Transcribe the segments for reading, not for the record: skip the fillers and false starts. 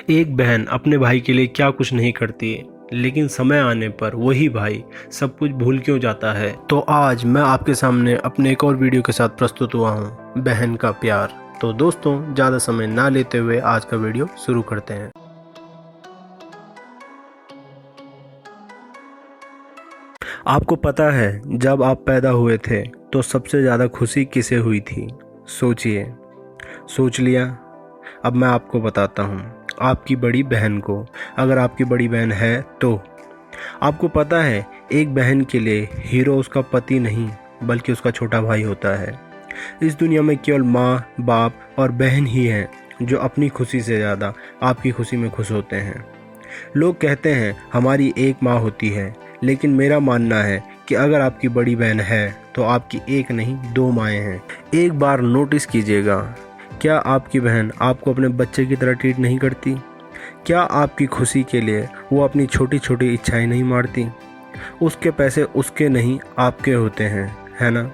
एक बहन अपने भाई के लिए क्या कुछ नहीं करती, लेकिन समय आने पर वही भाई सब कुछ भूल क्यों जाता है। तो आज मैं आपके सामने अपने एक और वीडियो के साथ प्रस्तुत हुआ हूँ, बहन का प्यार। तो दोस्तों, ज़्यादा समय ना लेते हुए आज का वीडियो शुरू करते हैं। आपको पता है, जब आप पैदा हुए थे तो सबसे ज़्यादा खुशी किसे हुई थी? सोचिए। सोच लिया? अब मैं आपको बताता हूँ, आपकी बड़ी बहन को। अगर आपकी बड़ी बहन है तो आपको पता है, एक बहन के लिए हीरो उसका पति नहीं बल्कि उसका छोटा भाई होता है। इस दुनिया में केवल माँ, बाप और बहन ही हैं जो अपनी खुशी से ज़्यादा आपकी खुशी में खुश होते हैं। लोग कहते हैं हमारी एक माँ होती है, लेकिन मेरा मानना है कि अगर आपकी बड़ी बहन है तो आपकी एक नहीं दो माएँ हैं। एक बार नोटिस कीजिएगा, क्या आपकी बहन आपको अपने बच्चे की तरह ट्रीट नहीं करती? क्या आपकी खुशी के लिए वो अपनी छोटी छोटी इच्छाएं नहीं मारती? उसके पैसे उसके नहीं आपके होते हैं, है ना?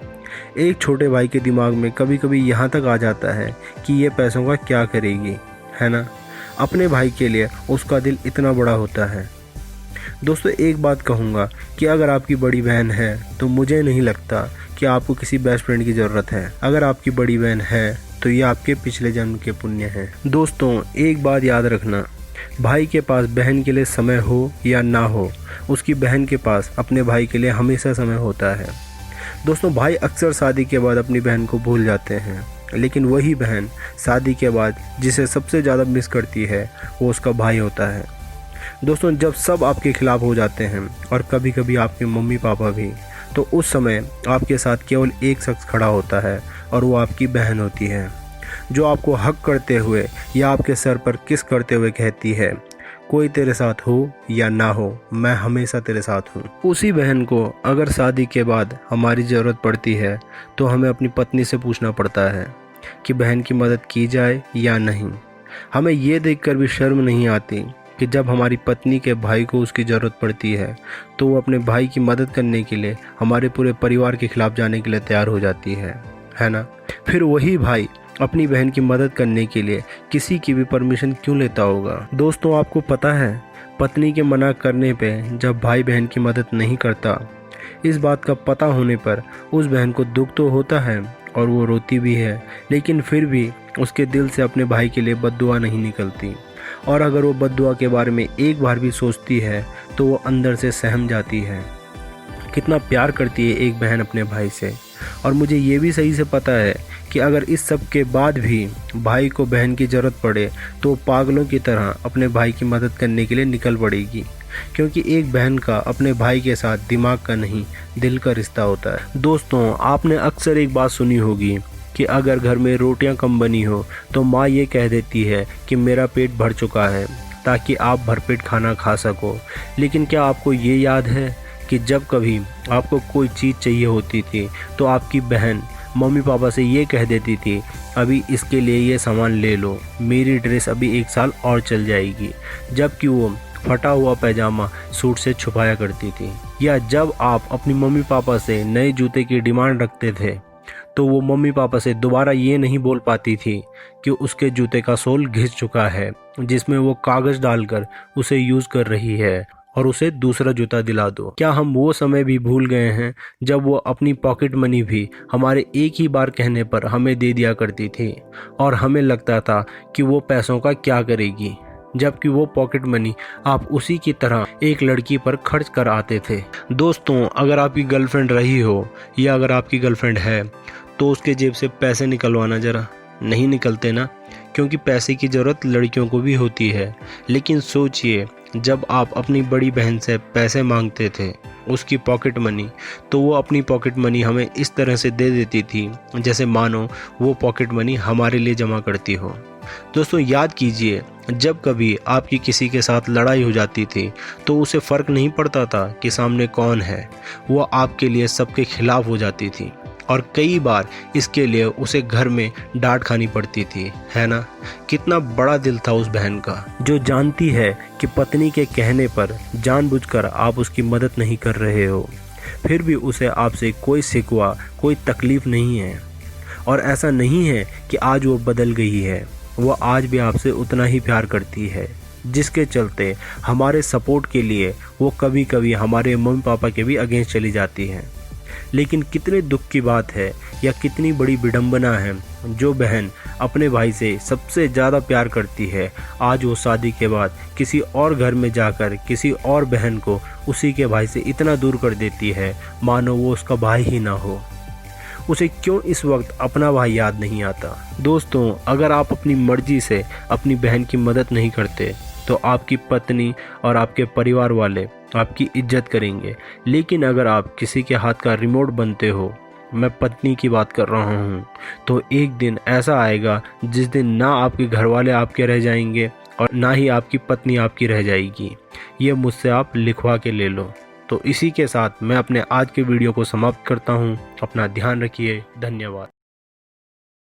एक छोटे भाई के दिमाग में कभी कभी यहाँ तक आ जाता है कि ये पैसों का क्या करेगी, है ना? अपने भाई के लिए उसका दिल इतना बड़ा होता है। दोस्तों, एक बात कहूँगा कि अगर आपकी बड़ी बहन है तो मुझे नहीं लगता कि आपको किसी बेस्ट फ्रेंड की ज़रूरत है। अगर आपकी बड़ी बहन है तो ये आपके पिछले जन्म के पुण्य हैं। दोस्तों, एक बात याद रखना, भाई के पास बहन के लिए समय हो या ना हो, उसकी बहन के पास अपने भाई के लिए हमेशा समय होता है। दोस्तों, भाई अक्सर शादी के बाद अपनी बहन को भूल जाते हैं, लेकिन वही बहन शादी के बाद जिसे सबसे ज़्यादा मिस करती है वो उसका भाई होता है। दोस्तों, जब सब आपके खिलाफ हो जाते हैं और कभी कभी आपके मम्मी पापा भी, तो उस समय आपके साथ केवल एक शख्स खड़ा होता है और वो आपकी बहन होती है, जो आपको हक करते हुए या आपके सर पर किस करते हुए कहती है, कोई तेरे साथ हो या ना हो, मैं हमेशा तेरे साथ हूँ। उसी बहन को अगर शादी के बाद हमारी ज़रूरत पड़ती है तो हमें अपनी पत्नी से पूछना पड़ता है कि बहन की मदद की जाए या नहीं। हमें ये देखकर भी शर्म नहीं आती कि जब हमारी पत्नी के भाई को उसकी ज़रूरत पड़ती है तो वो अपने भाई की मदद करने के लिए हमारे पूरे परिवार के खिलाफ जाने के लिए तैयार हो जाती है ना? फिर वही भाई अपनी बहन की मदद करने के लिए किसी की भी परमिशन क्यों लेता होगा? दोस्तों, आपको पता है, पत्नी के मना करने पे जब भाई बहन की मदद नहीं करता, इस बात का पता होने पर उस बहन को दुख तो होता है और वो रोती भी है, लेकिन फिर भी उसके दिल से अपने भाई के लिए बद्दुआ नहीं निकलती। और अगर वो बद्दुआ के बारे में एक बार भी सोचती है तो वो अंदर से सहम जाती है। कितना प्यार करती है एक बहन अपने भाई से। और मुझे ये भी सही से पता है कि अगर इस सब के बाद भी भाई को बहन की ज़रूरत पड़े तो वो पागलों की तरह अपने भाई की मदद करने के लिए निकल पड़ेगी, क्योंकि एक बहन का अपने भाई के साथ दिमाग का नहीं दिल का रिश्ता होता है। दोस्तों, आपने अक्सर एक बात सुनी होगी कि अगर घर में रोटियां कम बनी हो तो माँ ये कह देती है कि मेरा पेट भर चुका है, ताकि आप भरपेट खाना खा सको। लेकिन क्या आपको ये याद है कि जब कभी आपको कोई चीज़ चाहिए होती थी तो आपकी बहन मम्मी पापा से ये कह देती थी, अभी इसके लिए ये सामान ले लो, मेरी ड्रेस अभी 1 साल और चल जाएगी, जबकि वो फटा हुआ पैजामा सूट से छुपाया करती थी। या जब आप अपनी मम्मी पापा से नए जूते की डिमांड रखते थे तो वो मम्मी पापा से दोबारा ये नहीं बोल पाती थी कि उसके जूते का सोल घिस चुका है, जिसमें वो कागज़ डालकर उसे यूज़ कर रही है और उसे दूसरा जूता दिला दो। क्या हम वो समय भी भूल गए हैं जब वो अपनी पॉकेट मनी भी हमारे एक ही बार कहने पर हमें दे दिया करती थी और हमें लगता था कि वो पैसों का क्या करेगी, जबकि वो पॉकेट मनी आप उसी की तरह एक लड़की पर खर्च कर आते थे। दोस्तों, अगर आपकी गर्लफ्रेंड रही हो या अगर आपकी गर्लफ्रेंड है तो उसके जेब से पैसे निकलवाना ज़रा। नहीं निकलते ना, क्योंकि पैसे की ज़रूरत लड़कियों को भी होती है। लेकिन सोचिए, जब आप अपनी बड़ी बहन से पैसे मांगते थे, उसकी पॉकेट मनी, तो वो अपनी पॉकेट मनी हमें इस तरह से दे देती थी जैसे मानो वो पॉकेट मनी हमारे लिए जमा करती हो। दोस्तों, याद कीजिए, जब कभी आपकी किसी के साथ लड़ाई हो जाती थी तो उसे फ़र्क नहीं पड़ता था कि सामने कौन है, वो आपके लिए सबके खिलाफ हो जाती थी और कई बार इसके लिए उसे घर में डांट खानी पड़ती थी, है ना? कितना बड़ा दिल था उस बहन का, जो जानती है कि पत्नी के कहने पर जानबूझकर आप उसकी मदद नहीं कर रहे हो, फिर भी उसे आपसे कोई शिकवा, कोई तकलीफ़ नहीं है। और ऐसा नहीं है कि आज वो बदल गई है, वो आज भी आपसे उतना ही प्यार करती है। जिसके चलते हमारे सपोर्ट के लिए वो कभी कभी हमारे मम्मी पापा के भी अगेंस्ट चली जाती है। लेकिन कितने दुख की बात है या कितनी बड़ी विडंबना है, जो बहन अपने भाई से सबसे ज़्यादा प्यार करती है, आज वो शादी के बाद किसी और घर में जाकर किसी और बहन को उसी के भाई से इतना दूर कर देती है मानो वो उसका भाई ही ना हो। उसे क्यों इस वक्त अपना भाई याद नहीं आता। दोस्तों, अगर आप अपनी मर्जी से अपनी बहन की मदद नहीं करते तो आपकी पत्नी और आपके परिवार वाले आपकी इज्जत करेंगे, लेकिन अगर आप किसी के हाथ का रिमोट बनते हो, मैं पत्नी की बात कर रहा हूँ, तो एक दिन ऐसा आएगा जिस दिन ना आपके घर वाले आपके रह जाएंगे और ना ही आपकी पत्नी आपकी रह जाएगी। ये मुझसे आप लिखवा के ले लो। तो इसी के साथ मैं अपने आज के वीडियो को समाप्त करता हूँ। अपना ध्यान रखिए। धन्यवाद।